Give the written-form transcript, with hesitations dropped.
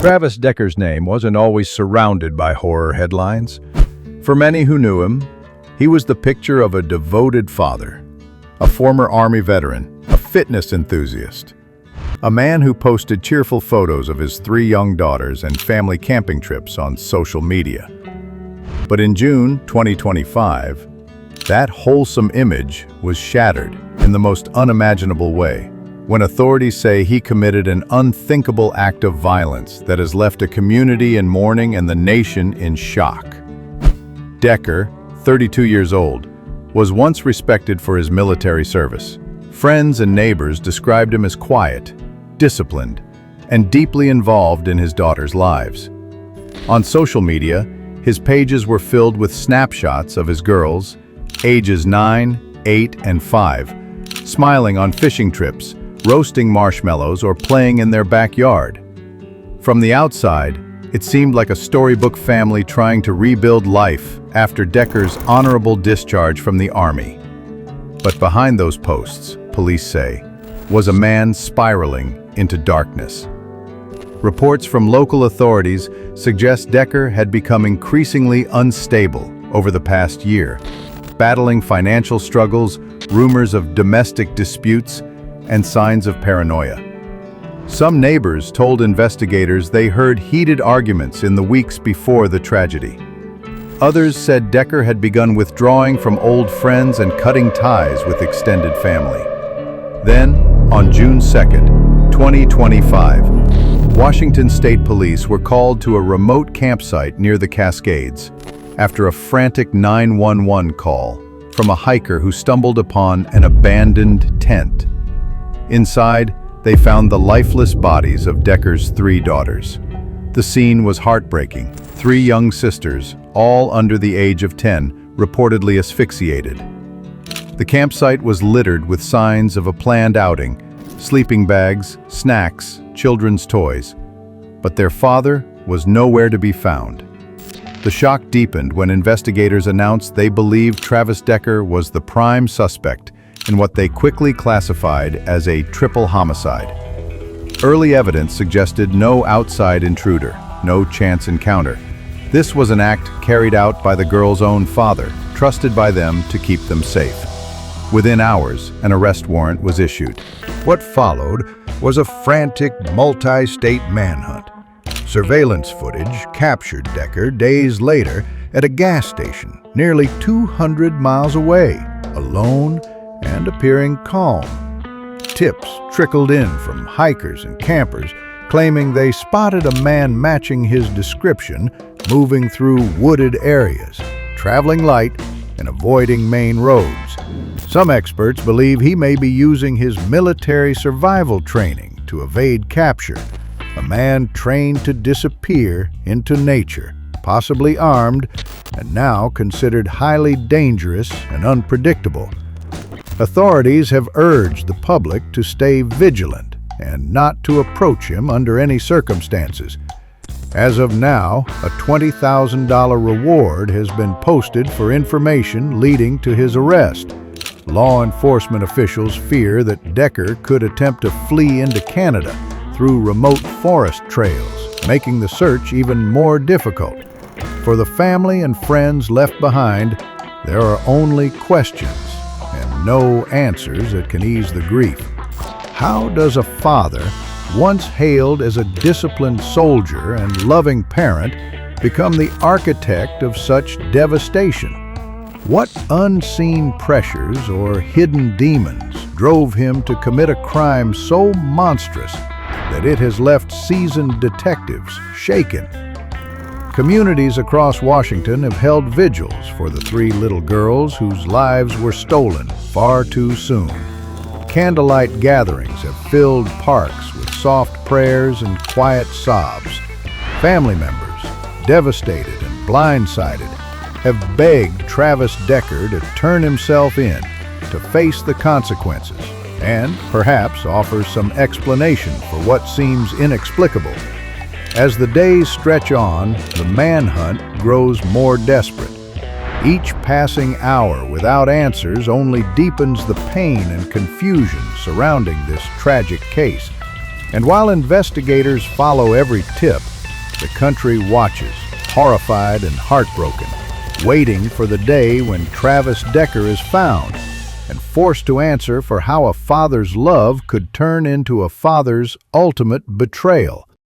Travis Decker's name wasn't always surrounded by horror headlines. For many who knew him, he was the picture of a devoted father, a former Army veteran, a fitness enthusiast, a man who posted cheerful photos of his 3 young daughters and family camping trips on social media. But in June 2025, that wholesome image was shattered in the most unimaginable way, when authorities say he committed an unthinkable act of violence that has left a community in mourning and the nation in shock. Decker, 32 years old, was once respected for his military service. Friends and neighbors described him as quiet, disciplined, and deeply involved in his daughters' lives. On social media, his pages were filled with snapshots of his girls, ages 9, 8, and 5, smiling on fishing trips, roasting marshmallows, or playing in their backyard. From the outside, it seemed like a storybook family trying to rebuild life after Decker's honorable discharge from the Army. But behind those posts, police say, was a man spiraling into darkness. Reports from local authorities suggest Decker had become increasingly unstable over the past year, battling financial struggles, rumors of domestic disputes, and signs of paranoia. Some neighbors told investigators they heard heated arguments in the weeks before the tragedy. Others said Decker had begun withdrawing from old friends and cutting ties with extended family. Then, on June 2nd, 2025, Washington State Police were called to a remote campsite near the Cascades after a frantic 911 call from a hiker who stumbled upon an abandoned tent. Inside, they found the lifeless bodies of Decker's 3 daughters. The scene was heartbreaking. 3 young sisters, all under the age of 10, reportedly asphyxiated. The campsite was littered with signs of a planned outing, sleeping bags, snacks, children's toys. But their father was nowhere to be found. The shock deepened when investigators announced they believed Travis Decker was the prime suspect in what they quickly classified as a triple homicide. Early evidence suggested no outside intruder, no chance encounter. This was an act carried out by the girls' own father, trusted by them to keep them safe. Within hours, an arrest warrant was issued. What followed was a frantic multi-state manhunt. Surveillance footage captured Decker days later at a gas station nearly 200 miles away, alone and appearing calm. Tips trickled in from hikers and campers claiming they spotted a man matching his description moving through wooded areas, traveling light and avoiding main roads. Some experts believe he may be using his military survival training to evade capture, a man trained to disappear into nature, possibly armed, and now considered highly dangerous and unpredictable. Authorities have urged the public to stay vigilant and not to approach him under any circumstances. As of now, a $20,000 reward has been posted for information leading to his arrest. Law enforcement officials fear that Decker could attempt to flee into Canada through remote forest trails, making the search even more difficult. For the family and friends left behind, there are only questions and no answers that can ease the grief. How does a father, once hailed as a disciplined soldier and loving parent, become the architect of such devastation? What unseen pressures or hidden demons drove him to commit a crime so monstrous that it has left seasoned detectives shaken? Communities across Washington have held vigils for the 3 little girls whose lives were stolen far too soon. Candlelight gatherings have filled parks with soft prayers and quiet sobs. Family members, devastated and blindsided, have begged Travis Decker to turn himself in, to face the consequences, and perhaps offer some explanation for what seems inexplicable. As the days stretch on, the manhunt grows more desperate. Each passing hour without answers only deepens the pain and confusion surrounding this tragic case. And while investigators follow every tip, The country watches, horrified and heartbroken, waiting for the day when Travis Decker is found and forced to answer for how a father's love could turn into a father's ultimate betrayal.